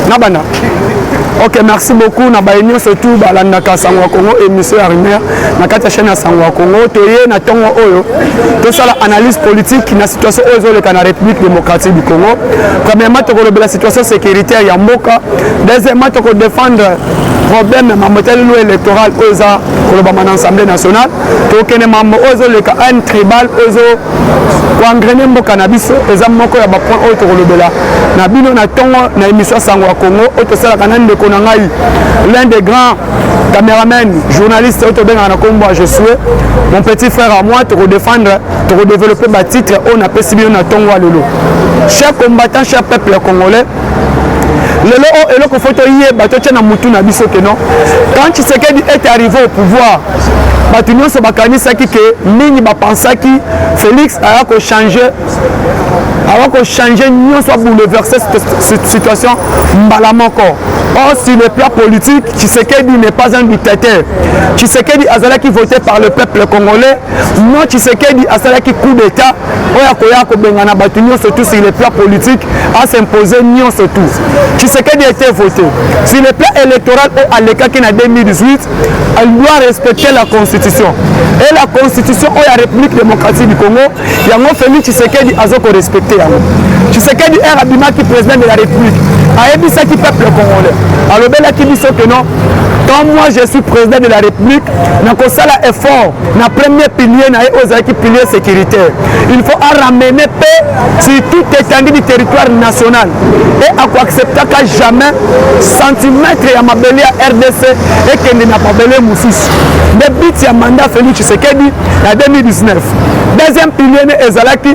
Nabana. Ok, merci beaucoup. Nabaïnio surtout balandaka Sangwa Congo émission Arimer na kati chaîne Sangwa Congo toye na tongo oyo to sala analyse politique na situation oyo le Canada République démocratique du Congo. Premièrement, to ko la situation sécuritaire ya mboka. Deuxièmement, to ko défendre problème ma modèle électoral oza ko ba man assemblée nationale. To kene mambo ozo le ka un tribal ozo ko engrainer mboka na biso eza moko ya ba point oyo to ko lobela na bino na tongo na émission Sangwa Congo oyo to sala kanande l'un des grands caméramans, journalistes, je suis mon petit frère à moi, pour défendre, pour développer ma titre, on a perçu bien Tongo Lolo. Chers combattants, chers peuple congolais, le lot que faut y bateau na mutu na biso que non. Quand Tshisekedi est arrivé au pouvoir, Batunyo se bakani saki que nini ba pensa ki Félix a changé. Avant que changer, nous soit bouleverser cette situation, encore. Or, sur le plan politique, Tshisekedi n'est pas un dictateur. Tshisekedi Azala qui votait par le peuple congolais. Non, Tshisekedi Azala qui coup d'État. Surtout sur le plan politique, à s'imposer, non, surtout. Tshisekedi a été voté. Sur le plan électoral, à l'écart qui en 2018, elle doit respecter la Constitution. Et la Constitution, la République démocratique du Congo, il y a un Félix Tshisekedi Azoko respecté. Tshisekedi est Rabima qui est président de la République. Aébissa qui peuple congolais. Alors, ben là qui dit que non. Quand moi je suis président de la République, nous avons fait effort. Notre premier pilier, c'est pilier sécuritaire. Il faut ramener paix sur toute étendue du territoire national. Et à quoi accepter qu'à jamais centimètre à ma belle RDC et qu'il n'a pas belle Moussous. Le but c'est un mandat Félix Tshisekedi en 2019. Deuxième pilier est Zalaki,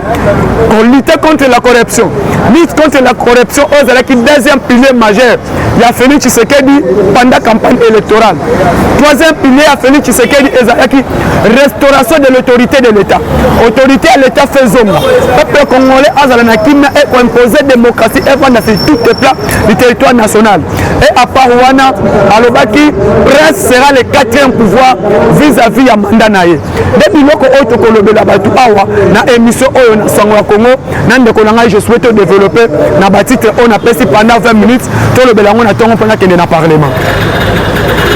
on lutte contre la corruption. Lutte contre la corruption, Zalaki, deuxième pilier majeur. Il y a Félix Tshisekedi pendant la campagne électorale. Troisième pilier a Félix Tshisekedi et Zalaki, restauration de l'autorité de l'État. Autorité à l'État fait zone. Le peuple congolais a imposé la démocratie et pendant tout le plan du territoire national. Et à part Wana, Alobaki, Prince sera le quatrième pouvoir vis-à-vis de Mandanaye. Depuis lors que na émission na Sangwa Congo, je souhaite développer na titre on a passé pendant 20 minutes tout le belango na tongo pendant qu'il est dans le Parlement.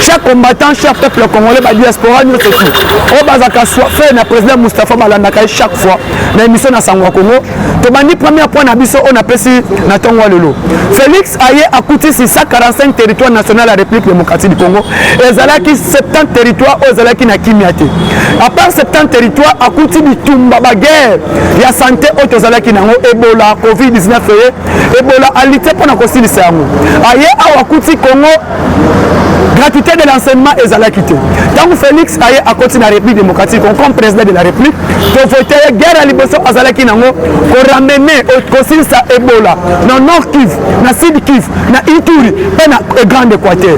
Chaque combattant, chaque peuple congolais, la diaspora, nous tout. Au Bazaka soit fait le président Moustapha Malandaka chaque fois dans l'émission na Sangwa Congo. Tobani premier point na biso on a passé na tongo lolo. Félix Aye a coûté 645 territoires nationaux de la République démocratique du Congo. Et Zalaki 70 territoires aux Zalaki na Kimiate. À part 70 territoires a coûté du Tumba guerre. Il y a santé au Zalaki nango Ebola, Covid-19 Ebola alité pour na kosi lisango. Aye a coûté Congo gratuité de l'enseignement et Zalakité. Tant que Félix Aye a continué la République démocratique comme président de la République, pour voter guerre à l'Iboso à Zalaki nango, pour ramener au Kosil sa Ebola, dans Nord Kivu, dans Sud Kivu, dans Ituri, dans Grand Équateur.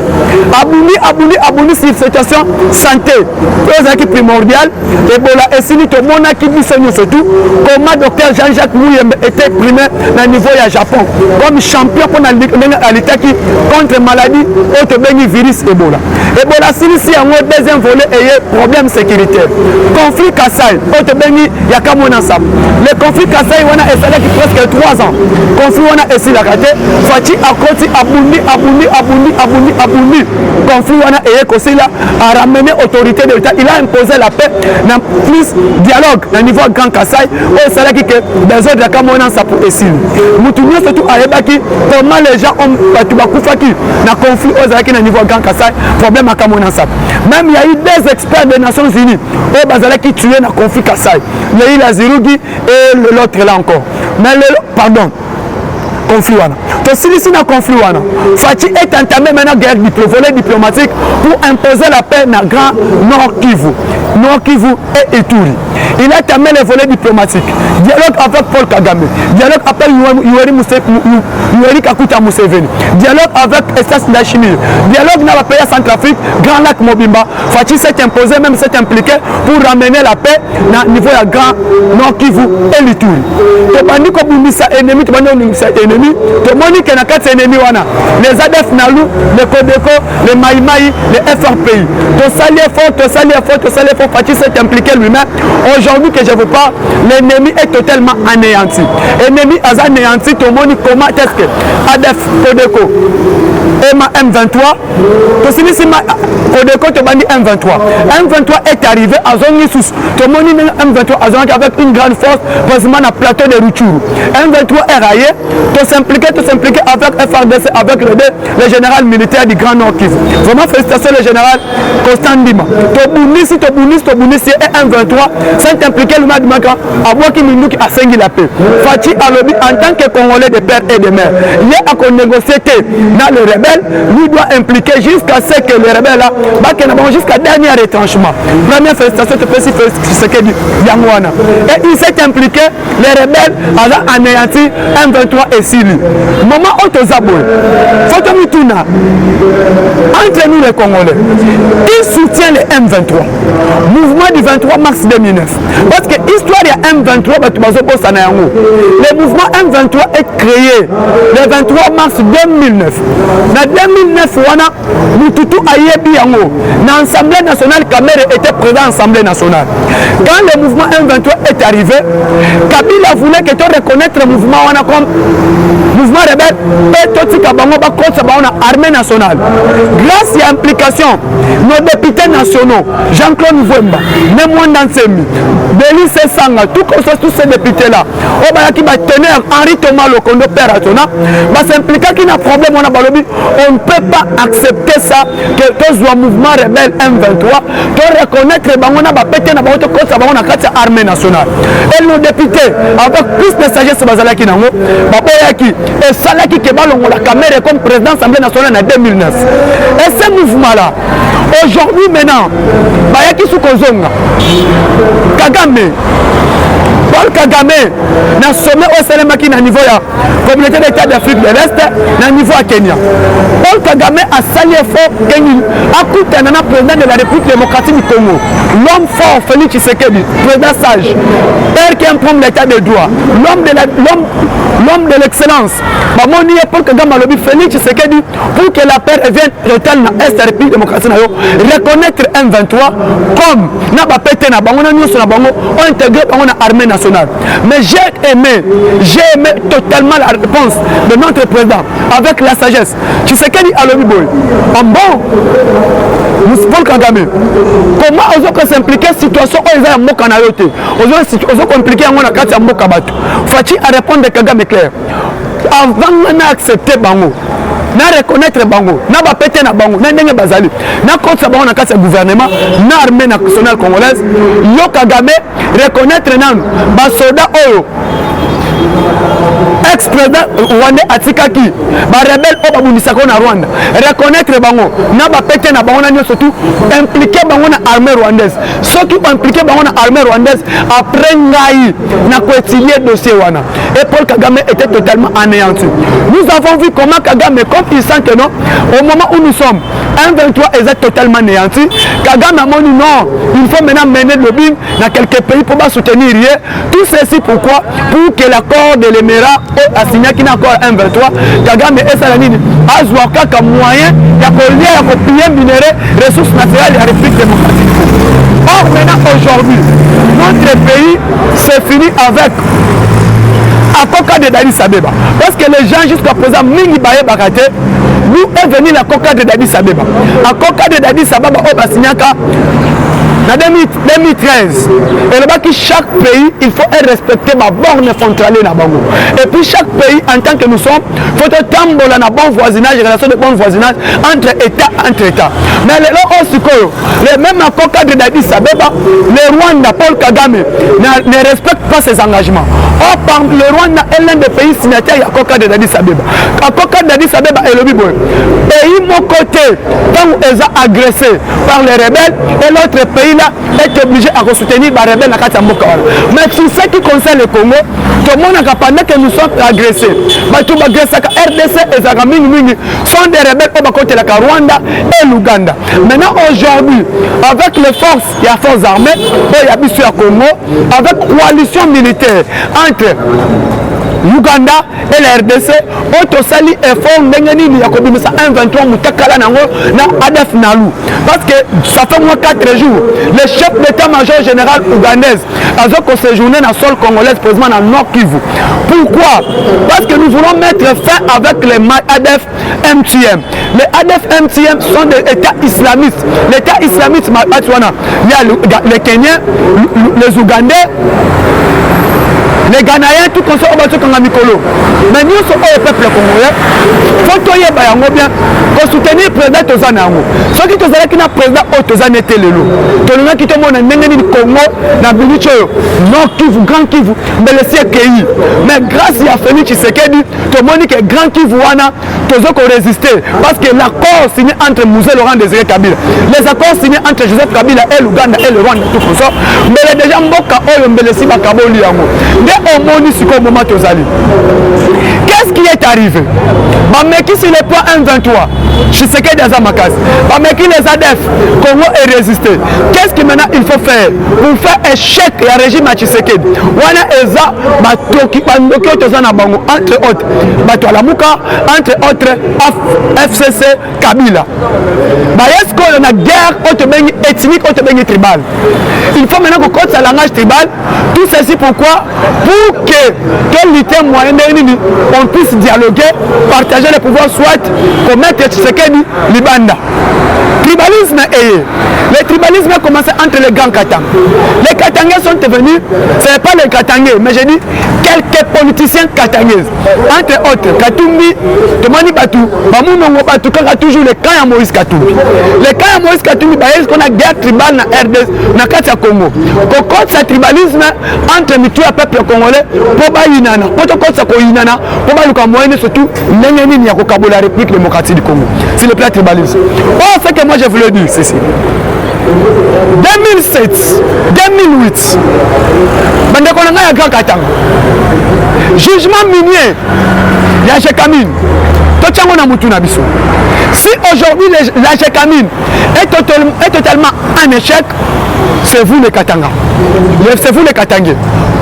Abouni sur situation santé, c'est primordial. Ebola et si nous avons qui nous surtout, comment docteur Jean-Jacques Mouyembe était primé dans le niveau du Japon, comme champion pour la lutte contre maladie, autre virus Ebola. Ebola, si on a deuxième volet et problème sécuritaire. Conflit Kassai, autre béni, il y a comme on ensemble. Le conflit Kassai, on a installé presque 3 ans. Conflit, on a essayé de rater. Fati a continué abouni. Conflit, on a essayé aussi là à ramener l'autorité de l'État. Il a imposé la paix dans plus dialogue au niveau Grand Kassai. Au salaire qui que des autres comme on a ça pour essayer. Moutounion surtout à Ebaki, comment les gens ont battu Bakufaki dans le conflit aux Zalaki au niveau Grand Kassai, problème à Kamonasap. Même il y a eu des experts des Nations Unies au Bazala qui tuaient dans le conflit Kassai. Il y a eu la Zirugi et l'autre là encore. Mais pardon, conflit. Donc si ici dans le conflit, Fati est entamé maintenant guerre volet diplomatique pour imposer la paix dans le Grand Nord Kivu et Ituri. Il a entamé les volets diplomatiques. Dialogue avec Paul Kagame. Dialogue avec Yoweri Kaguta Museveni. Dialogue avec Estas Ndayishimiye. Dialogue dans la pays Centrafrique, Grand Lac Mobimba. Fati s'est imposé, même s'est impliqué pour ramener la paix dans le niveau de Grand Nord Kivu et l'Ituri. Et pendant que vous ennemi, ennemi, tout le monde qui n'a qu'à ennemi, les ADF Nalou, les Codeco, les Maïmaï, les FRPI. Tout ça fort, Fatih s'est impliqué lui-même. Aujourd'hui que je vous parle, l'ennemi est totalement anéanti. L'ennemi a anéanti, tout le monde comment est-ce que ADF, Codeco, M23, tout ce qui Codeco te bandi M23. M23 est arrivé à zone Nissous. Tout le monde M23 à zone avec une grande force, précisément dans le plateau de Rutshuru. M23 est raillé, tout s'impliquer avec FRDC, avec le général militaire du Grand Nord Kivu. Vraiment félicitations le général Constant Ndima. Tobunisi et M23 s'est impliqué le mois de Maka à Boaki Minouki à Sengi la paix. Fatih Alobi en tant que Congolais de père et de mère, il est à négocier dans le rebelle, lui doit impliquer jusqu'à ce que le rebelle là, jusqu'à dernier retranchement. Première félicitation, c'est ce que dit Yangwana. Et il s'est impliqué, les rebelles ont anéanti M23 et Sili. Moment Otozabo, Fotomituna, entre nous les Congolais, il soutient les M23. Mouvement du 23 mars 2009. Parce que l'histoire de M23, le mouvement M23 est créé le 23 mars 2009. En 2009, Mututu Ayebi Yango, dans l'Assemblée nationale, Kamere était présent à l'Assemblée nationale. Quand le mouvement M23 est arrivé, Kabila voulait que tu reconnaisses le mouvement comme mouvement rebelle et tout l'armée nationale. Grâce à l'implication, nos députés nationaux, Jean-Claude Mvemba, Nemwan Dansemi, Delis Sanga, tous ces députés-là, qui va tenir Henri Thomas Lokondo Père Atona, va s'impliquer qu'il y a un problème, on ne peut pas accepter ça, que tous les mouvements rebelles M23, de reconnaître que Bangona va péter dans l'armée nationale. Et nos députés, avec plus de sagesse, Bazalaki Nango, Baboyaki, et Salaki Kebalongo, la caméra comme président de l'Assemblée nationale en 2009. Et ce mouvement-là, aujourd'hui maintenant, Bayaki Soukozonga, Kagame, Paul Kagame, na sommet au Sénémaki na niveau ya communauté d'État d'Afrique de l'Est, na niveau à Kenya. Paul Kagame a sali fort Kenya, a coûté un président de la République démocratique du Congo. L'homme fort, Félix Tshisekedi, président sage, père qui imprime l'état de droit, l'homme de l'excellence. Mamoni et Paul Kagame a lobby Félix Tshisekedi pour que la paix revienne totale dans l'Est de la République démocratique, reconnaître M23 comme n'a pas pété na bango, na nyonso na bango, ont intégré bango na armée nationale. Mais j'ai aimé totalement la réponse de notre président avec la sagesse. Tu sais qu'il a le boy. En bon, Paul Kagame, comment on peut s'impliquer dans la situation où ils ont un mot canaloté, on peut impliquer en la carte à mot kabato. Faut-il répondre de Kagame clair. Avant d'accepter Bango, na reconnaître Bango, na ba péter na Bango, na ndenge bazali, na contre Bango na kati ya gouvernement, na armée nationale congolaise, yo Kagame reconnaître nan ba soldat oyo ex-président Rwanda Atikaki, ba rebelle o babunisako na Rwanda, reconnaître Bango, na ba péter na Bango na nyo surtout impliquer Bango na armée rwandaise. Surtout impliquer Bango na armée rwandaise après ngai na ko étudier dossier wana. Et Paul Kagame était totalement anéanti. Nous avons vu comment Kagame, comme il sent que non, au moment où nous sommes, M23 est totalement anéanti. Kagame a dit non, il faut maintenant mener le BIM dans quelques pays pour soutenir rien. Tout ceci pourquoi? Pour que l'accord de l'Émirat a signé qu'il y a encore M23. Kagame et Salanine a joué comme moyen de copier minerais, ressources naturelles de la République démocratique. Or maintenant aujourd'hui, notre pays c'est fini avec à Coca de Addis Abeba. Parce que les gens jusqu'à présent, Mingi Baye Bakate, nous est venu la Coca de Addis Abeba. À Coca de Addis Abeba, au Basignaka, en 2013, et là-bas que chaque pays, il faut respecter ma borne frontalière na bango. Et puis chaque pays, en tant que nous sommes, il faut tambola na bon voisinage, relation de bon voisinage entre États. Mais les mêmes à Coca de Addis Abeba, le Rwanda, Paul Kagame, ne respecte pas ses engagements. Or, le Rwanda est l'un des pays signataires à Coca de Addis Abeba. À Coca de Addis Abeba est le Biboy. Pays mon côté, quand ils sont agressés par les rebelles, et l'autre pays là est obligé à soutenir les rebelles à Katamboka. Mais sur ce qui concerne le Congo, tout le monde a pendant que nous sommes agressés. Tout le RDC et Zagaming sont des rebelles au côté de la Rwanda et l'Ouganda. Maintenant, aujourd'hui, avec les forces armées, il y a Congo, avec coalition militaire entre Uganda et la RDC autosali effort ndengeni ya kobimisa 123 mutakala nango na ADF Nalu parce que ça fait moins 4 jours le chef d'état-major général ougandaise a séjourné dans le sol congolais précisément dans Nord Kivu. Pourquoi? Parce que nous voulons mettre fin avec les ADF MTM. Les ADF MTM sont des États islamistes. L'État islamiste, il y a les Kenyans, les Ougandais, les Ghanéens, tout comme ça, on va tout comme un Mikolo. Mais nous sommes au peuple congolais. Faut que nous bien pour soutenir le président Tozanango. Ceux qui sont là, président Tozan était le lot. Tolona qui te montre n'engeni Congo, na Binicho, Nord Kivu, Grand Kivu, mais le ciel pays. Mais grâce à Félix Tshisekedi, tout le monde dit que Grand Kivu wana, Tozo qu'on résisté. Parce que l'accord signé entre Mouzé Laurent Désiré Kabila, les accords signés entre Joseph Kabila et l'Ouganda et le Rwanda, tout comme ça, mais les déjà Mboka Oyo Mbelesi Bakaboli Yango. Qu'est-ce qui est arrivé? Bameki sur le point 1-23, Tshisekedi Azamakas, Bameki les ADF, Congo est résisté. Qu'est-ce que maintenant il faut faire pour faire échec le régime à Tshisekedi? Wana Eza, Batoki, Bandoki, Tozana Bango, entre autres, Bato Alamuka, entre autres, FCC, Kabila. Est-ce qu'on a guerre ethnique, tribale? Il faut maintenant qu'on compte sa langage tribal. Tout ceci pourquoi? Pour que l'unité moyenne on puisse dialoguer, partager les pouvoirs, soit commettre Tshisekedi Libanda. Tribalisme est. Le tribalisme a commencé entre les grands Katanga. Les Katangais sont devenus, ce n'est pas les Katangais, mais j'ai dit quelques politiciens katangais. Entre autres, Katumbi, Tomani Batou, Bamounongo Batou, quand toujours le camp à Moïse Katumbi. Le camp à Moïse Katumbi, est-ce qu'on a guerre tribale dans RDC, dans Katia Congo. Qu'on compte ce tribalisme entre le peuple congolais, pour Bayinana, pour que Yinana, pour que Moïse surtout, l'ennemi n'y a qu'au la République démocratique du Congo. C'est le plat tribalisme. Oh, c'est que moi je voulais dire, c'est ça. 2007, 2008, Bandekonanga Grand Katanga. Jugement minier, il y a Jekamine. Si aujourd'hui la Jekamine est totalement un échec, c'est vous les Katanga. C'est vous les Katangais.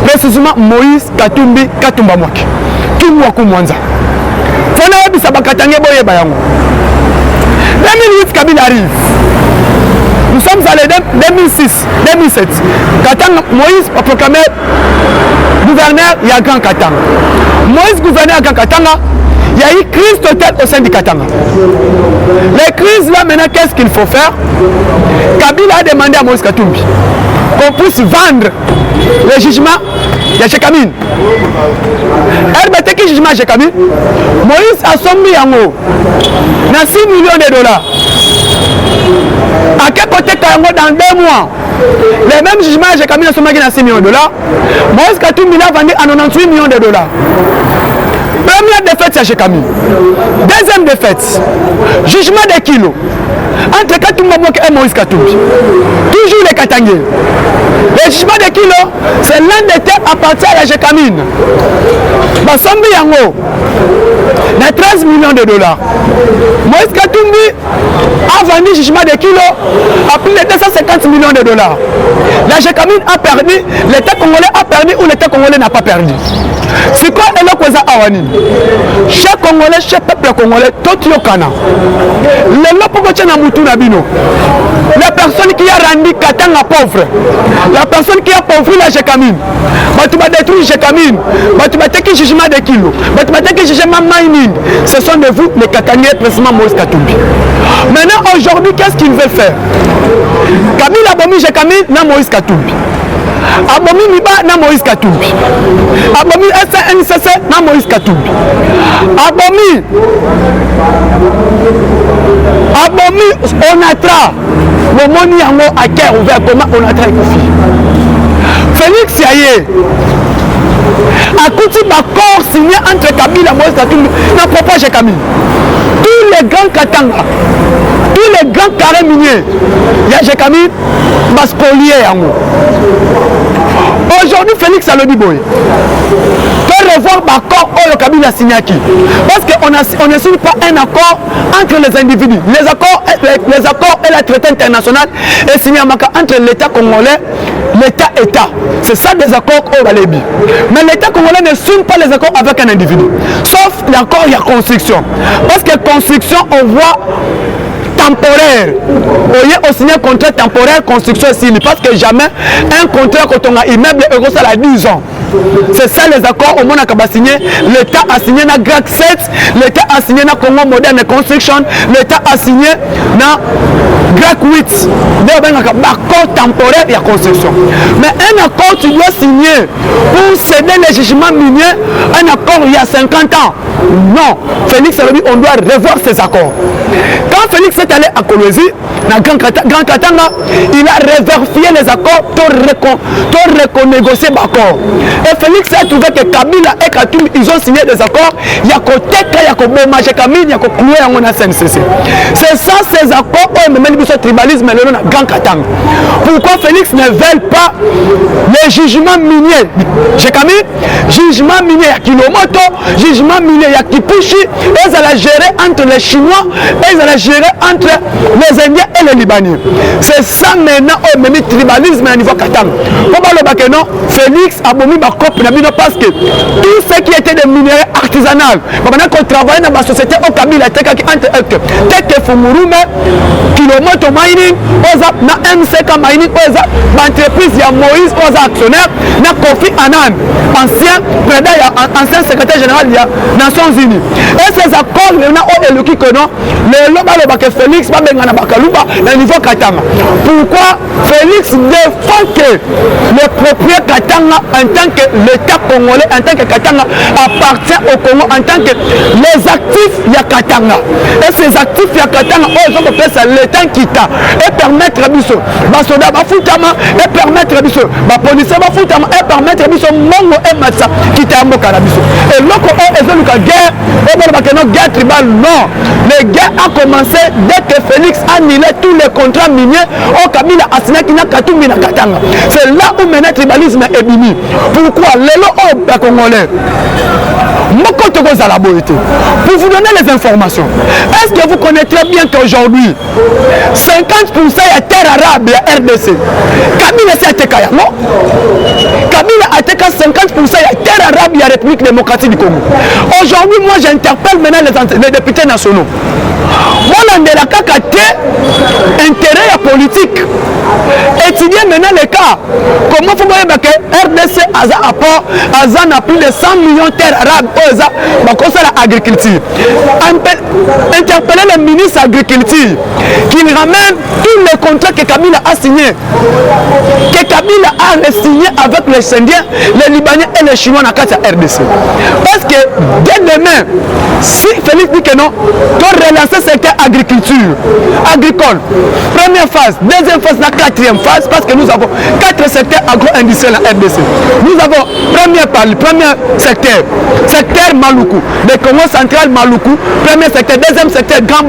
Précisément Moïse Katumbi Katumba Mwaki. Kimwaku Mwanza. Fona Bisaba Katangé Boye Bayango. 2008 Kabila arrive. Nous sommes allés 2006, 2007. Katanga, Moïse a proclamé gouverneur, il y a Grand Katanga. Moïse gouverneur à Grand Katanga, il y a eu crise totale au sein du Katanga. Les crises là maintenant, qu'est-ce qu'il faut faire? Kabila a demandé à Moïse Katumbi qu'on puisse vendre le jugement de Jekamine. RBT qui jugement de Jekamine, Moïse a sommi en haut, dans 6 millions de dollars. À quel côté Kayango dans 2 mois? Les mêmes jugements de Jekamine a sommi dans 6 millions de dollars. Moïse Katumbi a vendu à 98 millions de dollars. Première défaite, c'est Jekamine. Deuxième défaite, jugement des kilos. Entre Katumba Mwaki et Moïse Katumbi. Toujours les Katangais. Le jugement des kilos, c'est l'un des terres appartient à la Jekamine. Basombi Yango, de 13 millions de dollars. Moïse Katumbi a vendu le jugement des kilos à plus de 250 millions de dollars. La Jekamine a perdu, l'État congolais a perdu ou l'État congolais n'a pas perdu. C'est quoi le Koza Awani? Chaque Congolais, chaque peuple congolais, tout le Kana. La personne qui a rendu Katanga pauvre, la personne qui a pauvri la Jekamine, tu vas détruire Jekamine, tu vas détruire jugement des kilos, tu vas détruire jugement mining. Ce sont de vous les Katangais, précisément Moïse Katumbi. Maintenant, aujourd'hui, qu'est-ce qu'il veut faire? Kabila Abomi Jekamine, na Moïse Katumbi. Abomi Miba na Moïse Katumbi. Abomi SNCC na Moïse Katumbi. Abomi Onatra. Le moni yango à cœur ouvert comment Onatra Ekofi. Félix Yaye. A côté d'accord signé entre Kabila et Moïse Katumbi n'a pas Jekamine. Tous les grands Katanga, tous les grands carrés miniers, il y a Jekamine, Baspolier yango. Aujourd'hui, Félix Alodiboy peut revoir l'accord au Kabila Signaki. Parce qu'on ne signe pas un accord entre les individus. Les accords et la traité internationale est signé entre l'État congolais, l'État. C'est ça des accords au Balebi. Mais l'État congolais ne signe pas les accords avec un individu. Sauf l'accord, il y a construction. Parce que construction, on voit temporaire. On y a signé un contrat temporaire, construction signe. Parce que jamais un contrat quand on a immeuble euro ça a 10 ans. C'est ça les accords au monde a signé. L'État a signé na GRAC 7, l'État a signé na Congo Modern Construction, l'État a signé na GRAC 8. Accord temporaire et construction. Mais un accord tu dois signer pour céder les jugements miniers, un accord il y a 50 ans. Non, Félix a dit on doit revoir ces accords. Quand Félix est allé à Kolwezi, dans Grand Katanga, il a revérifié les accords pour renégocier l'accord. Et Félix a trouvé que Kabila et Katoum, ils ont signé des accords. Il y a Koteka, il y a Kobomaje Kamil, il y a Kokoué, il y a CNCC. C'est ça ces accords, même le tribalisme, le Grand Katanga. Pourquoi Félix ne veut pas les jugements miniers? J'ai Kamil, jugement minier à Kilomoto, jugement minier à Kipushi, et ils allaient gérer entre les Chinois, et ils allaient gérer entre les Indiens et les Libanais. C'est ça maintenant, même le tribalisme à niveau Katanga. Pourquoi le non? Félix a bomi parce que tout ce qui était des minéraux artisanaux, maintenant qu'on travaille dans la société au Kabila, Teke Fumurume, Kilomoto Mining, na MCK Mining, l'entreprise il y a Moïse, actionnaire, na Kofi Annan, ancien secrétaire général des Nations Unies. Et ces accords, maintenant, on est le qui connaît, le loba que Félix va venir à Bakaluba, le niveau Katanga. Pourquoi Félix défend que le propriétaire Katanga, en tant que l'État congolais, en tant que Katanga, appartient au Congo, en tant que les actifs, il y a Katanga. Et ces actifs, il y a Katanga, ils ont fait ça, l'État quitta, et permettre à Bissot, Basoda, Bafoutama, et permettre à Bissot, Bapolice, Bafoutama, et permettre à Bissot, Mongo et Matsa, quitta à Mokarabiso. Et l'autre, ils ont eu la guerre, et guerre tribale, non. La guerre a commencé dès que Félix a annulé tous les contrats miniers au Kabila Asina qui n'a Katoumi na Katanga. C'est là où maintenant le tribalisme est bini. Pourquoi les lois congolais pour vous donner les informations, est-ce que vous connaissez bien qu'aujourd'hui 50% de terre arabe et RDC Kabila c'est Atekaya, non? Kabila Ateka 50% de terre arabe et la République démocratique du Congo. Aujourd'hui, moi j'interpelle maintenant les députés nationaux. Moi, la KKT, intérêt politique. Étudier maintenant les cas. Comment vous voyez que RDC a un apport, a plus de 100 millions de terres arabes, c'est l'agriculture. Interpeller le ministre de l'Agriculture, qu'il ramène tous les contrats que Kabila a signés. Que Kabila a signé avec les Indiens, les Libanais et les Chinois dans la RDC. Parce que dès demain, si Félix dit que non, tu relancer le secteur agriculture, agricole, première phase, deuxième phase, la quatrième phase, parce que nous avons 4 secteurs agro-industriels en RDC. Nous avons premier secteur, secteur Maluku, le Congo central Maluku, premier secteur, deuxième secteur Grand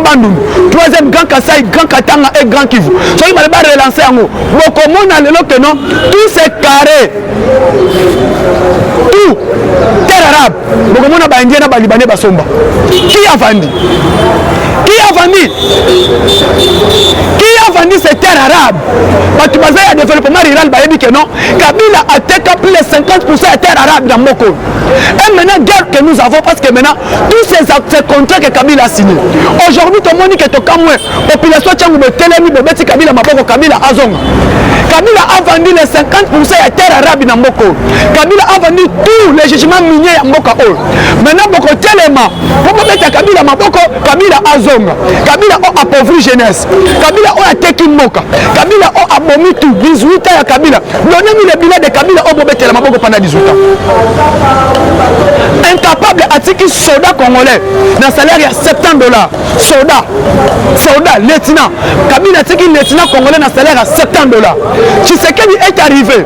Bandung, troisième Grand Kassai, Grand Katanga et Grand Kivu. So il va relancer en haut. Donc comme on a le lot que non, tous ces carrés, tout, terre arabe, donc on a des Indiens, des Libanais, des Somba. Qui a vendu? Qui a vendu? Qui a vendu ces terres arabes? Parce que il y a développement rural, il dit que non. Kabila a attaqué plus de 50% de terres arabes dans Moko. Et maintenant, guerre que nous avons, parce que maintenant, tous ces contrats que Kabila a signés. Aujourd'hui, tout le monde qui est au Cameroun, la population qui est Télémi, Kabila Maboko, Kabila Azong. Kabila a vendu les 50% de terres arabes dans Moko. Kabila a vendu tous les jugements miniers à Moko. Maintenant, Moko Téléma, pour mettre Kabila Maboko, Kabila Azong. Kabila a appauvri jeunesse. Kabila a attaqué Moka. Kabila a abomi tout 18 ans à Kabila. Donnez-nous le bilan de Kabila au Bobé Téléma pendant 18 ans. Incapable à tirer soldat congolais dans le salaire à $70. Soldat, lieutenant. Kabila a tiré lieutenant congolais dans le salaire à $70. Tshisekedi est arrivé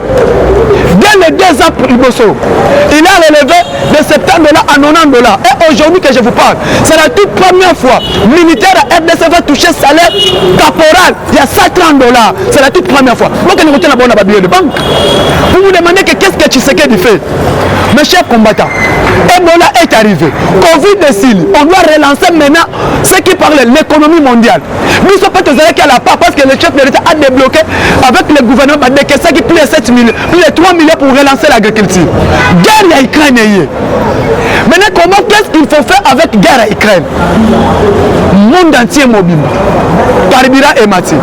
dès les 2 ans pour il a relevé de $70 à $90. Et aujourd'hui que je vous parle, c'est la toute première première fois, militaire à RDC va toucher salaire caporal. Il y a 130 $. C'est la toute première fois. Donc, on a un billet de banque. Vous vous demandez qu'est-ce que Tshisekedi fait. Mes chers combattants, Ebola est arrivé. Covid décile. On doit relancer maintenant ce qui parle de l'économie mondiale. Nous ne sommes pas tous à la part parce que le chef de l'État a débloqué avec le gouvernement des caisses qui plus de 7 millions, plus de 3 millions pour relancer l'agriculture. Guerre à Ukraine. Maintenant, qu'est-ce qu'il faut faire avec guerre à Ukraine? Monde entier mobile. Carburant et matière.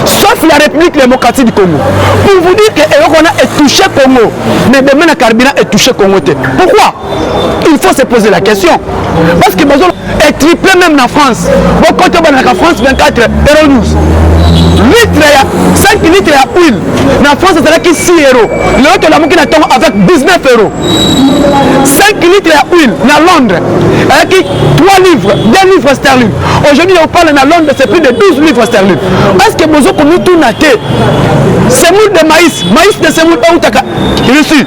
Sauf la République démocratique du Congo. Pour vous dire que l'Europe est touché Congo. Mais demain, le carburant est touché Congo. Pourquoi? Il faut se poser la question. Parce que besoin est triplé même en France. Bon, quand on va en France, 24 €. 5 litres à huile. En France, c'est 6 €. L'autre, la moquette tombe avec 19 €. 5 litres à huile dans Londres. Avec 3 livres, 2 livres sterling. Aujourd'hui, on parle dans Londres, c'est plus de 12 livres sterling. Est-ce que besoin qu'on nous tourne à terre? Semoule de maïs. Maïs de semoule, reçu.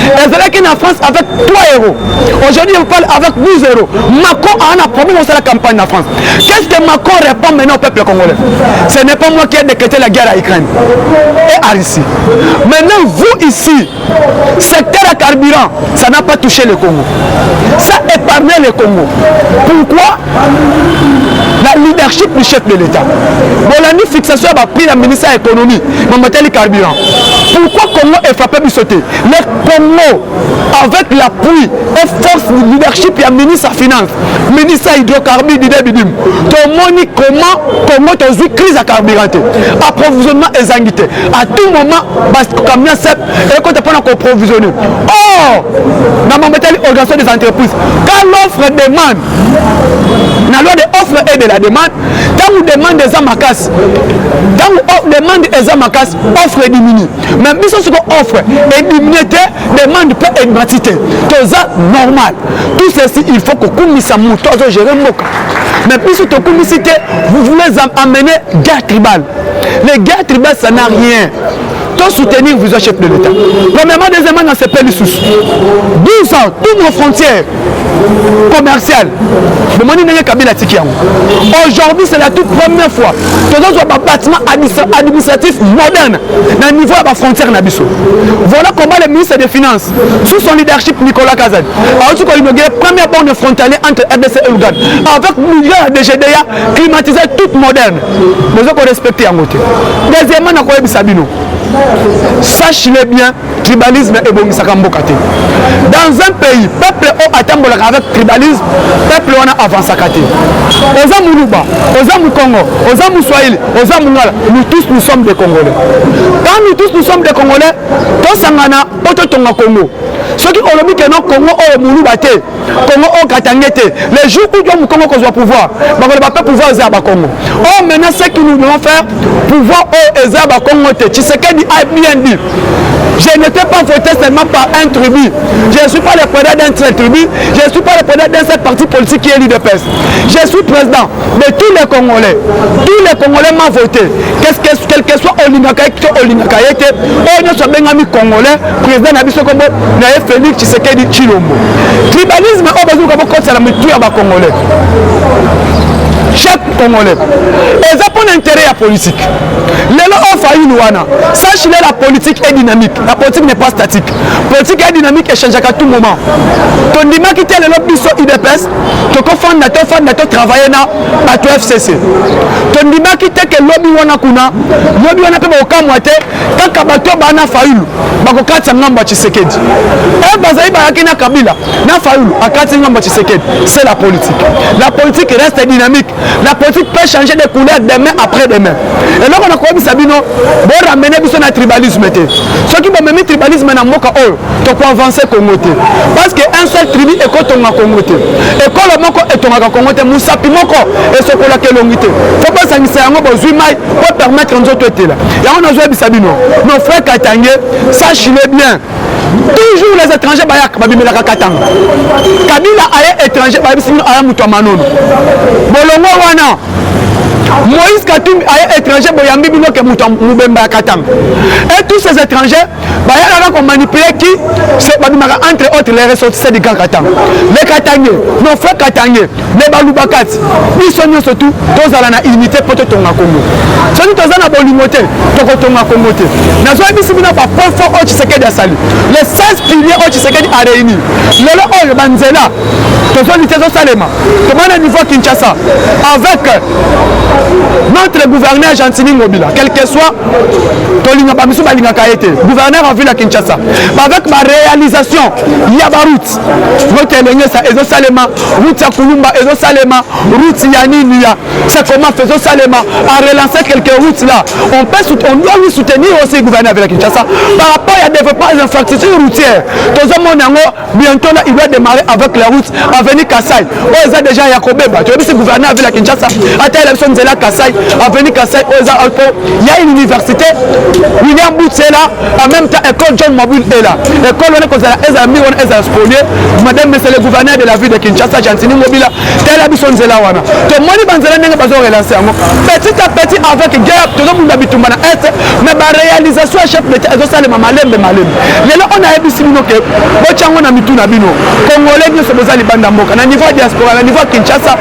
Et c'est en France avec 3 €. Aujourd'hui, on parle avec 12 €. Macron a un problème dans la campagne en France. Qu'est-ce que Macron répond maintenant au peuple congolais? Ce n'est pas moi qui ai décrété la guerre à Ukraine et à Russie. Maintenant, vous ici, secteur à carburant, ça n'a pas touché le Congo. Ça épargne le Congo. Pourquoi? La leadership du chef de l'État. Bon, la fixation a pris la ministre de l'économie, le carburant. Pourquoi Congo est frappé du sauté? Le Congo, avec l'appui et force du leadership, il y a ministre de la Finance, ministre de l'hydrocarbure, d'Idébidum. Tout le monde comment Congo a une crise à carburant. Approvisionnement est zanguité. À tout moment, parce que comme et quand on prend encore approvisionner. Or, dans l'organisation des entreprises, quand l'offre demande, dans la loi de l'offre et de la demande, quand on demande des amakas, quand on demande des amakas, offre est diminuée. Même si on offre est diminuée, demande peut être gratuité. Tout ça, normal. Tout ceci, il faut que commissaire Mouto gérer Moka. Mais puisque vous voulez amener guerre tribale. Les guerres tribales, ça n'a rien. Tout soutenir vous chef de l'État. Premièrement, deuxièmement, dans ces pays sous 12 ans, toutes nos frontières commerciales. Aujourd'hui, c'est la toute première fois que nous avons un bâtiment administratif moderne dans le niveau de la frontière Nabiso. Voilà comment le ministre des Finances, sous son leadership Nicolas Kazan, a inauguré la première borne frontalière entre RDC et Ouganda. Avec millions de GDA climatisés, toutes modernes. Nous avons respecté en côté. Deuxièmement, nous avons Sabino. Sachez-le bien, tribalisme est bon. Dans un pays, peuple attend avec tribalisme, peuple on a avancé à côté. Oza Moulouba, Oza Moukongo, Oza Moussoaïl, Oza Moungala, nous tous nous sommes des Congolais. Quand nous tous nous sommes des Congolais, tous Sangana, Ototonga Congo. Ceux qui ont dit que non, Congo au Mouloubate, Congo au Katangete, les jours où nous Congo qu'on soit pouvoir, on ne va pas pouvoir Zaba Congo. Oh, maintenant, ce que nous devons faire, pouvoir au Zaba Congo, Tshisekedi a bien dit. Je n'étais pas voté seulement par un tribu. Je ne suis pas le président d'un seul tribu. Je ne suis pas le président d'un seul parti politique qui est l'UDPS. Je suis président de tous les Congolais. Tous les Congolais m'ont voté. Quel que soit Olingakaïte, on ne soit pas Congolais, président Nabiso Kombo, Naïf Félix Tshisekedi Chilombo. Tribalisme, on va dire que c'est la méthode à Congolais. Chaque Congolais. Et ça pour l'intérêt à la politique. Les lois ont failli nous. Sachez la politique est dynamique. La politique n'est pas statique. La politique est dynamique et change à tout moment. Ton dimanche qui est le lobby sur IDPS, ton cofondateur travailler dans la FCC. Ton dimanche qui est que lobby wana kuna, lobby wana pe ba moite, quand kabato ba na faulu, ba ko katsa ngamba Tshisekedi. Et bazai ba yakina Kabila, na faulu, akatsa ngamba Tshisekedi. C'est la politique. La politique reste dynamique. La politique peut changer de couleur demain après demain. Et là on a comme Sabino, bon ramener biso na tribalisme. Ceux qui vont même tribalisme na moka oh, tu peux avancer Congo. Parce qu'un seul tribu est quand on a Congo. Et quand le moko est on a Congo, Moussapi moko et ce qu'on a que l'ongité. Faut pas s'engager en mode zuimai pour permettre nous autres là. Et on a joué Sabino. Nos frères Katangé, sachez-le bien. Toujours les étrangers bayak babimela Katanga. Kabila aye étranger babisino aya muto manono. Bolongo wana Moïse Katumbi est étranger, Boyambi Binoke Moubemba Katang. Et tous ces étrangers, on manipulé qui c'est entre autres les ressortissants du Grand Katang. Les Katangais, nos frères Katangais, les Baloubakats, ils sont surtout tous à la unité pour Tonga Congo. Si nous sommes à Bolimote, Tonga Congo. Nous avons dit que nous avons pas fort au Tshisekedi à Sali. Les 16 piliers au Tshisekedi à réunir. Le Oyo Banzela, nous avons dit que nous avons un niveau Kinshasa avec notre gouverneur Gentini Mobila, quel que soit Tolinga Bamisou Balinga Kaete, gouverneur en ville à Kinshasa, avec ma réalisation, il y a ma route. Votre éloigné, ça, Ezo Salema, route à Kulumba, Ezo Salema, route Yani Nia, c'est comment faisons Salema, à relancer quelques routes là. On doit lui soutenir aussi le gouverneur de Kinshasa par rapport à développement des infrastructures routières. Tout le monde, bientôt là, il va démarrer avec la route à venir Kassai. On a déjà Yakobeba, tu as vu ce gouverneur de Kinshasa, à telle élection de la Kassai, à venir Kassai, il y a une université, William Boots est là, en même temps, école John Mabul est là. École, on est comme ça, les amis, on est spoliés. Madame, c'est le gouverneur de la ville de Kinshasa, Gentini Mobila, tel habison de la Wana. Tout le monde n'est pas relancé. Petit à petit, avec guerre, tout le monde habite au Est, mais la réalisation chef d'État, c'est le Mamalem de Malem. Là, on a épuisé nos que, on a mis tout Nabino, Congolais, nous sommes allés à Bandamoka, à niveau diaspora, à niveau Kinshasa,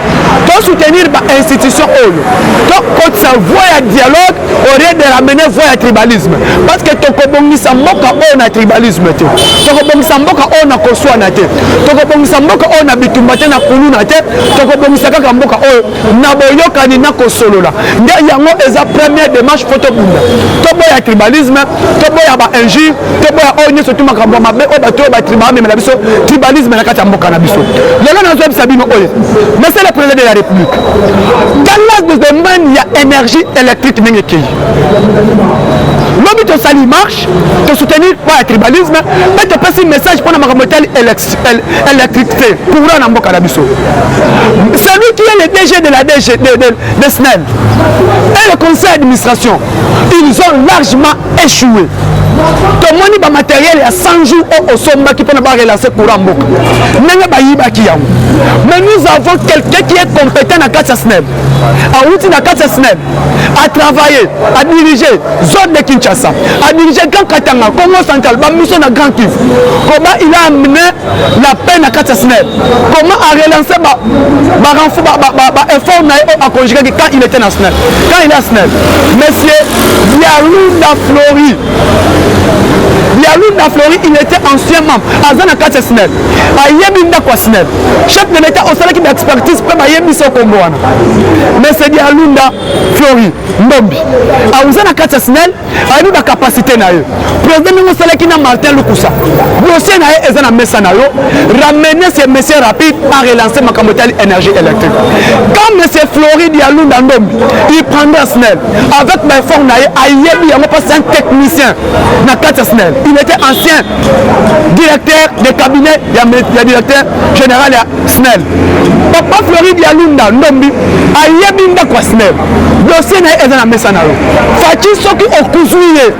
pour soutenir l'institution ONU. Donc, quand ça voit un dialogue, au lieu de ramener voie à tribalisme. Parce que Tokobongi Samboka, on a tribalisme. Tokobongi Samboka, on a Koswanate. Tokobongi Samboka, on a Bitumbate na Kulunate. Tokobongi Sakaka Mboka, on a Boyoka ni Nako Solola. Il y a une première démarche photobunda. Toboya tribalisme, Toboya ba injure, Toboya onye surtout makambo mabe, oba toba tribalisme, mais la biso tribalisme na kati mboka na biso. Lelo na zob Sabino Oye. Mais c'est le président de la République. Dans le domaine, il y a énergie électrique n'engeki. L'objet de ça marche, de soutenir le tribalisme, mais de passer un message pour la électricité pour la Mboka na biso. Celui qui est le DG de la DG de SNEL et le conseil d'administration, ils ont largement échoué. Tout le monde matériel à 100 jours au sommet qui peut relancer le courant. Mais nous avons quelqu'un qui est compétent dans la SNEL, à travailler, à diriger zone de Kinshasa, à diriger Grand Katanga, Congo Central, mission de Grand Kivu. Comment il a amené la peine à Katsasnel? Comment a relancé effort à conjuguer quand il était dans SNEL? Quand il est à SNEL, monsieur Yalunda Flori. Yalunda Flori, il était ancien membre. Azana Katsasnel. A Yebinda Kwasnel. Chef de l'État au salaire d'expertise peut y avoir ce combo. Mais c'est Yalunda Flori. Ndombi. A Uzana Katsasnel, a eu la capacité. Président de Salakina Martin Lukusa. Dossier na ezana mesanayo. Ramener ces messieurs rapides à relancer ma camotel énergie électrique. Quand M. Flori Yalunda Ndombi, il prendra SNEL. Avec mes fonds, il y a un technicien dans Katsasnel. Il était ancien directeur de cabinet, il y a directeur général de SNEL. Papa Floride Yalunda Ndombi a yebinda kwa SNEL. Dossier na ezana mesanayo. Fati soki okuzouye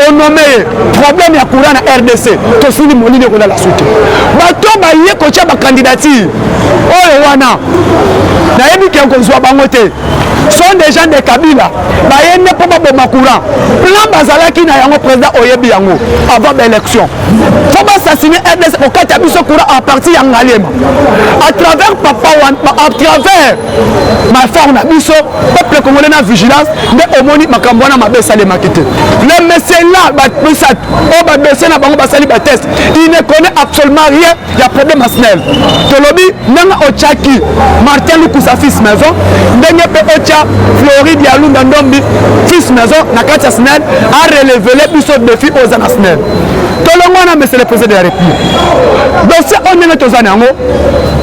onomé problème ya courant na RDC. Tosuni molini ko la suite. Bato ba ye ko cha ba candidature. Oyo wana. Na yebi ke ko zwa bango te. Sont des gens de Kabila. Ba ye ne pas ba courant. Plan bazalaki na yango président oyebi yango avant l'élection. Faut pas assassiner RDC au kata biso courant à partir ya Ngalema. À travers papa à travers ma femme na biso peuple congolais na vigilance de omoni makambo na mabesa le makité. Le monsieur là ba pisat o ba dossier na bango ba sali ba test. Il ne connaît absolument rien, il y a problème à SNEL. Tolobi nanga ochaki Martin Lukusa fils maison, ndenge pe ocha Floride Yalunda Ndombi fils maison na kati ya SNEL a relevé les biso défi aux ana SNEL. Tolongona monsieur le président de la République. Dossier on est tozanango.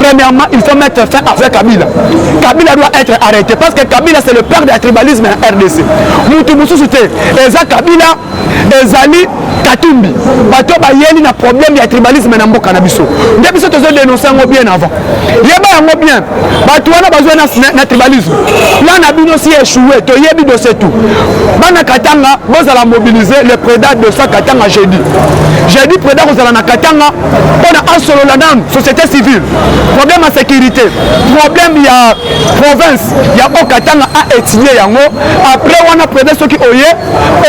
Premièrement, il faut mettre fin avec Kabila. Kabila doit être arrêté parce que Kabila c'est le père du tribalisme en RDC. Moutou Moussou c'était Eza Kabila, Ezali Katumbi. Bato bayeli na problème ya tribalisme na mboka na biso. Nde biso tozo dénoncer ngo bien avant. Yeba yango bien. Bato wana bazwa na tribalisme. Là na bino si échoué, to yebi dossier tout. Bana Katanga, vous allez mobiliser les prédateurs de ça Katanga jeudi. Jeudi prédateurs vous allez na Katanga pour un solo la société civile. Problème à sécurité. Problème il y a province province ya Okatanga a étudié yango après on a prédé ce qui oye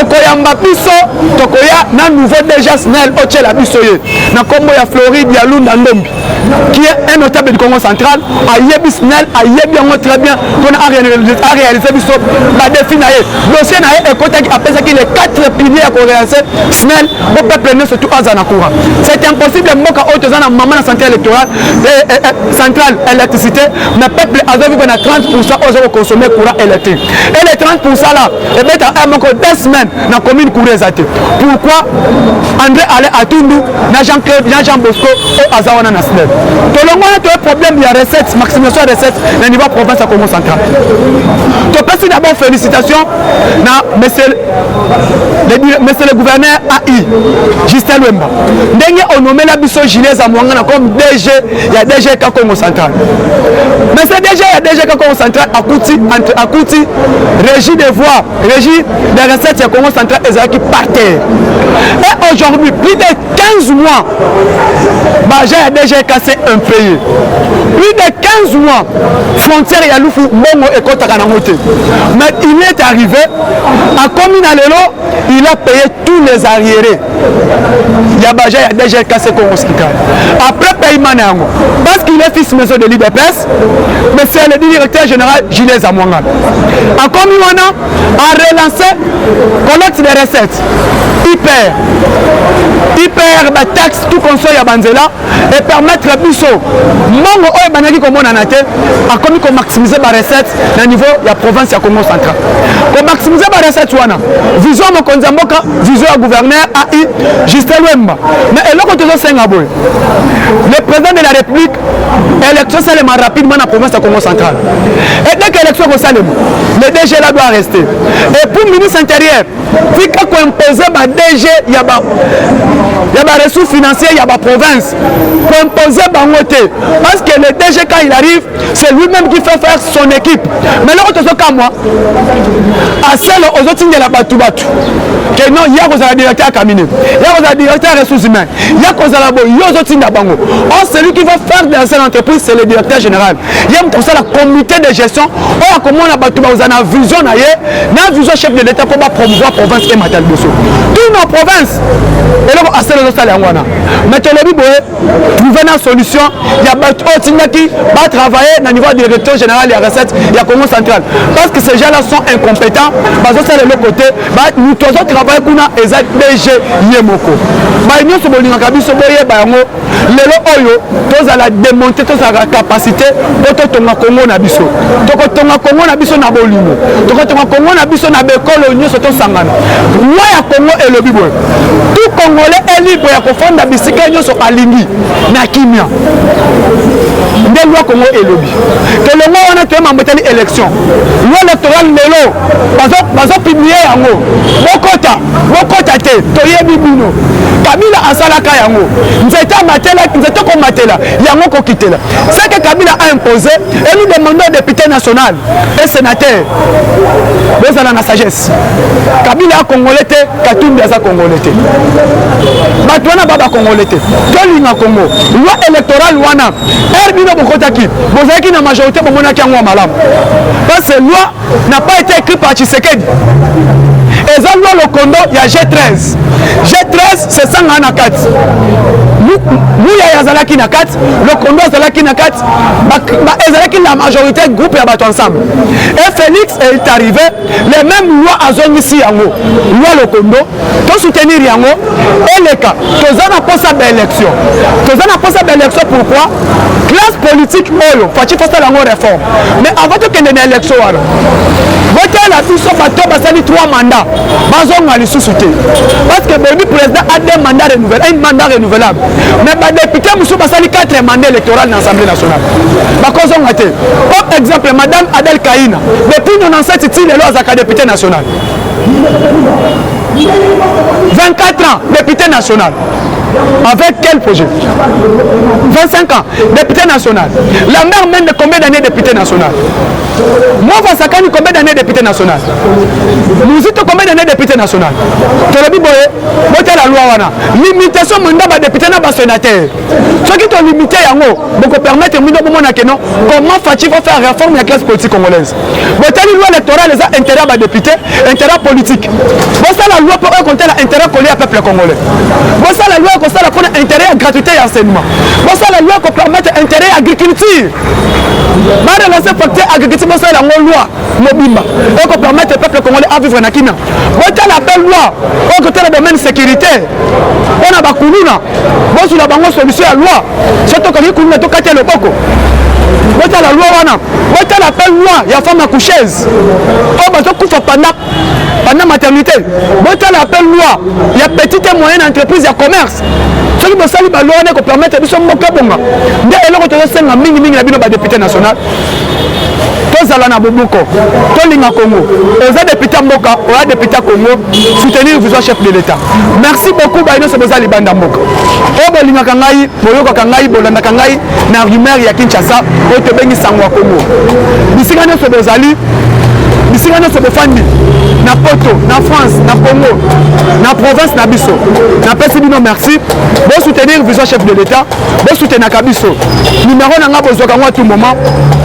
okoyamba biso tokoya na nouveau déjà SNEL ochela biso ye na kombo ya Floride ya Lunda Ndombi qui est un notable du Congo central a yebi SNEL a yebi yango très bien qu'on a réalisé biso ba défi na ye dossier na ye ekotaki après ça qui les 4 piliers à réaliser SNEL au peuple ne surtout azana courant c'est impossible mboka otozana maman na santé électorale centrale électricité mais peuple azovi na 30% aux consommer courant électrique et les 30% là et bien encore 2 semaines dans la commune Kourezate. Pourquoi André allait à Tundu, Jean Bosco au Azawana National. Tout le monde a un problème, il y a recettes, maximisation de recettes au niveau province à Congo central. Je passe d'abord félicitations à monsieur le gouverneur AI, Justin Wemba. Dengue on nommé la biso Gilles Zamouangana comme DG, il y a DG Congo central. Mais c'est DG, il y a DG Congo central à Kouti, régie des voies, régie des recettes du Congo central qui partait. Et aujourd'hui, plus de 15 mois, j'ai déjà cassé un pays. Plus de 15 mois, frontière et Yaloufou, Bongo et Kotakanamote. Mais il est arrivé, à Kominalelo, il a payé tous les arriérés. Yabaja a déjà cassé Congo central. Après paiement, parce qu'il est fils maison de l'IDPS, mais c'est le directeur général Gilles Zamouanga. En Komiwana, a relancé collecte des recettes hyper la taxe tout conseil à Banzela et permettre à Bisso Mongo Oye Banaki comme on en a été a commis qu'on maximiser la recette au niveau de la province de Congo central. Qu'on maximiser la recette vision mon Konzamboka, vision au gouverneur AI Justin Wemba. Mais et là quand on s'en le président de la République élection salement rapidement dans la province de Congo central. Et dès que l'élection est salement, le DG là doit rester. Et pour le ministre intérieur, il faut imposer le DG, il y a des ressources financières, il y a des provinces. Pour imposer le parce que le DG quand il arrive, c'est lui-même qui fait faire son équipe. Mais là, on cas moi, à celle aux autres de la Batoubatu, que non, il y a un directeur à Kamine, il y a un directeur des ressources humaines, il y a un autres de Bango. Or, celui qui va faire dans cette entreprise, c'est le directeur général. Il y a comme ça le comité de gestion. Or, comment on a battu, vous avez une vision, une vision chef de l'État pour promouvoir la province et Matal Bosso. Toutes nos provinces, et là, à celle de Salangwana. Mais tu l'as dit, trouver une solution, il y a battu qui va travailler au niveau du directeur général des recettes, il y a Congo central. Parce que ces gens-là sont incompétents, parce que c'est de l'autre côté, nous tous travaillons pour nous, et c'est DG Yemoko. Nous sommes en train de se faire lelo oyo tozala démonter tozala capacité poto tonga Congo na biso toko tonga Congo na biso na bolimo toko tonga Congo na biso na bekolo nyonso to sangana loi ya Congo elobi boye tout Congolais est libre ya kofanda bisika nyonso alingi na kimia nde loi Congo elobi que le mot wana to mambetali élection loi électorale lelo bazo publier yango bokota te toyebi bino Kabila asalaka yango nzeta matela nzeta ko matela yango ko kitela c'est que Kabila a imposé et nous demandons aux députés nationaux et sénateurs vous allez na sagesse Kabila a congolais te Katumbi a congolais te batwana baba congolais te tolinga Congo loi électorale wana herbino bokotaki bozaki na majorité bomonaki yango malamu parce que loi n'a pas été écrite par Tshisekedi. Et ça, le condo, il y a G13. G13, c'est 100 ans à 4. Nous, il y a Zalaki na 4. Le condo, Zalaki na 4. Zalaki la majorité groupe et battu ensemble. Et Félix est arrivé, les mêmes lois à zone ici en haut. Loi le condo, pour soutenir Yango. Et les cas, tous en pas ça d'élection. Tous en pas ça d'élection, pourquoi? Classe politique, il faut faire la réforme. Mais avant que qu'il y ait une élection, voter la puissance, il 3 mandats. Parce que le président a des mandats renouvelables, un mandat renouvelable. Mais les députés ont 4 mandats électoraux dans l'Assemblée nationale. Comme exemple, Madame Adel Kaïna, depuis 97, il est là député national. 24 ans, député national. Avec quel projet? 25 ans, député national. La mère mène de combien d'années député national? Moi, Vasakani, combien d'années député national? Mouzito, combien d'années député national? Tolobi Boye, voter la loi wana. Limitation mandat ba député na ba sénateur. Ce qui t'ont limité yango, beaucoup permettre mino bomona que non. Comment faut-il faire réforme la classe politique congolaise? Voter la loi électorale les a intérêt à député, intérêt politique. Bon ça la loi pour compter l'intérêt collé au peuple congolais. Bon ça la loi comme ça pour intérêt à gratuité et enseignement. Bon ça la loi pour permettre intérêt à agriculture. Va relancer facteur agriculture bon ça la loi mobimba. Pour permettre au peuple congolais à vivre na kina. Bon ça la belle loi pour côté le domaine sécurité. On a bakuluna. Bon sur la bango solution à loi. Surtout quand il kuluna to katia le koko. Bon ça la loi wana. Bon ça la belle loi ya femme accoucheuse. Oh bah to kufa pendant maternité. Bon ça la belle loi ya petite et moyenne entreprise ya commerce. Ce qui me salue la loi qui permet de se moquer bonga. Dès lors que tu as mingi la bino ba député national. Tozala na Boboko, Tolinga Congo, aux députés Moka, aux députés Congo, soutenir vous chef de l'État. Merci beaucoup, Baïno Sebozali Banda Moka. Au Bolinga Kangai, Boyoka Kangai, Bolanda Kangai, na rumeur ya Kinshasa, au Tebengi Sangwa Congo. Bisigano Sebozali, Bisigano Sebofandi, na Poto, na France, na Congo, na province, na Bisso. Na Pesibino, merci. Bon soutenir vous chef de l'État, bon soutenir Kabiso. Numéro Nanga Bozoka à tout moment,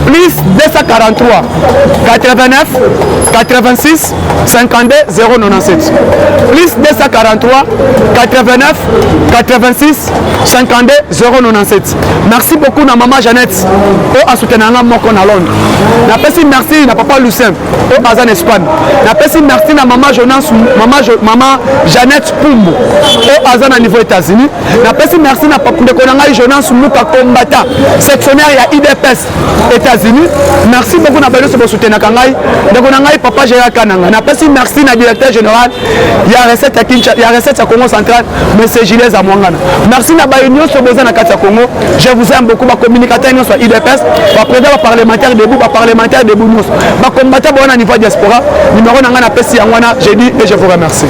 plus 243 89 86 52 097 plus 243 89 86 52 097. Merci beaucoup na maman Jeannette au a soutenir moko na Londres. Na pesi merci na papa Lucien au Azan Espagne. Na pesi merci na maman Jonas maman Jeannette Pumbu au Azan à niveau États-Unis. Na pesi merci na papa de konanga Jonas Muka combattant sectionnaire ya IDPS États-Unis. Merci beaucoup na bayo pour soutenir kangai. Donc on a papa Géra Kananga. Na pesi merci na directeur général. Il y a recette à Kinshasa, il y a recette à Congo central, monsieur Gilles Zamwangana. Merci na bayo nyonso boza na kati Congo. Je vous aime beaucoup ba communicateur nyonso IDPS, ba président parlementaire debout, ba parlementaire debout nyonso. Ba combattant bon au niveau diaspora. Numéro nanga na pesi yangwana, j'ai dit et je vous remercie.